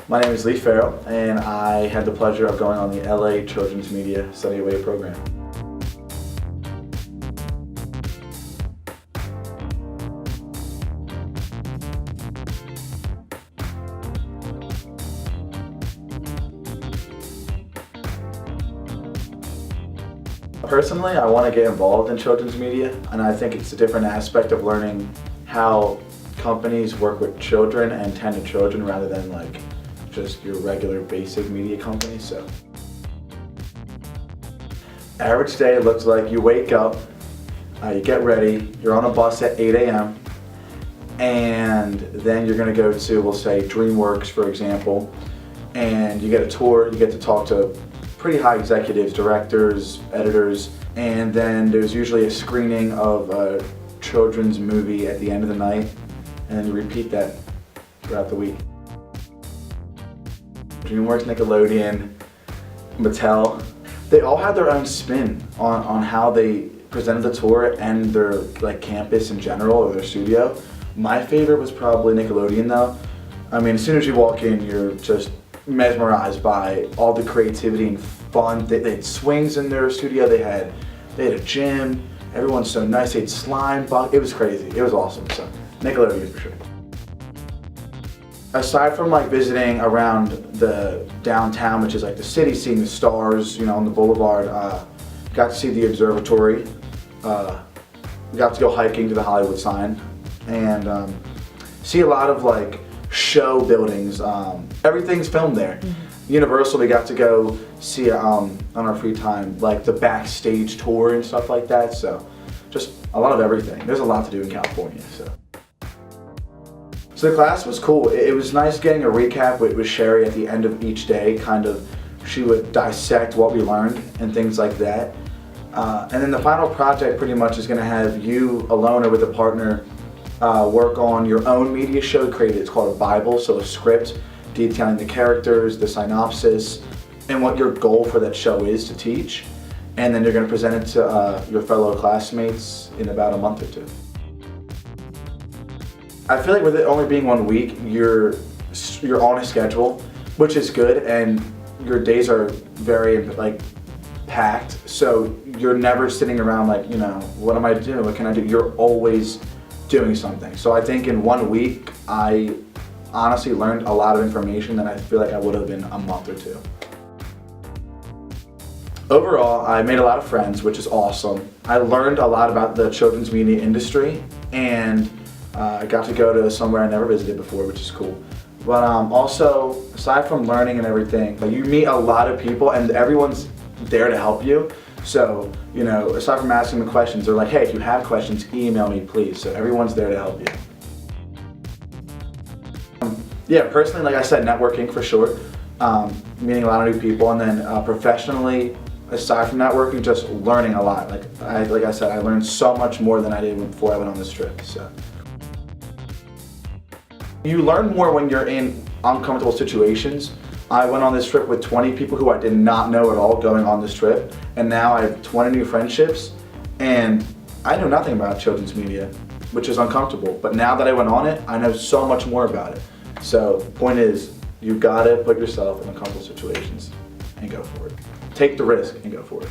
My name is Farrell, and I had the pleasure of going on the LA Children's Media Study Away program. Personally, I want to get involved in children's media, and I think it's a different aspect of learning how companies work with children and tend to children rather than like just your regular basic media company. So, average day looks like you wake up, you get ready, you're on a bus at 8 a.m. and then you're going to go to, we'll say, DreamWorks, for example, and you get a tour, you get to talk to pretty high executives, directors, editors, and then there's usually a screening of a children's movie at the end of the night, and then you repeat that throughout the week. DreamWorks, Nickelodeon, Mattel, they all have their own spin on how they presented the tour and their like campus in general or their studio. My favorite was probably Nickelodeon though. I mean, as soon as you walk in, you're just mesmerized by all the creativity and fun. They had swings in their studio, they had a gym, everyone's so nice, they had slime, it was crazy, it was awesome, so Nickelodeon for sure. Aside from like visiting around the downtown, which is like the city, seeing the stars, you know, on the boulevard, got to see the observatory, got to go hiking to the Hollywood sign, and see a lot of like show buildings. Everything's filmed there. Mm-hmm. Universal, we got to go see on our free time, like the backstage tour and stuff like that. So just a lot of everything. There's a lot to do in California. So the class was cool. It was nice getting a recap with Sherry at the end of each day. Kind of, she would dissect what we learned and things like that. And then the final project pretty much is going to have you alone or with a partner work on your own media show created. It's called a Bible, so a script detailing the characters, the synopsis, and what your goal for that show is to teach. And then you're going to present it to your fellow classmates in about a month or two. I feel like with it only being 1 week, you're on a schedule, which is good, and your days are very like packed. So you're never sitting around like, you know, what am I doing? What can I do? You're always doing something. So I think in 1 week, I honestly learned a lot of information that I feel like I would have in a month or two. Overall, I made a lot of friends, which is awesome. I learned a lot about the children's media industry, and I got to go to somewhere I never visited before, which is cool. But also, aside from learning and everything, you meet a lot of people and everyone's there to help you. So, you know, aside from asking the questions, they're like, hey, if you have questions, email me, please. So everyone's there to help you. Yeah, personally, like I said, networking for sure. Meeting a lot of new people, and then professionally, aside from networking, just learning a lot. Like I said, I learned so much more than I did before I went on this trip. So you learn more when you're in uncomfortable situations. I went on this trip with 20 people who I did not know at all going on this trip, and now I have 20 new friendships, and I know nothing about children's media, which is uncomfortable, but now that I went on it, I know so much more about it. So the point is, you gotta put yourself in uncomfortable situations and go for it. Take the risk and go for it.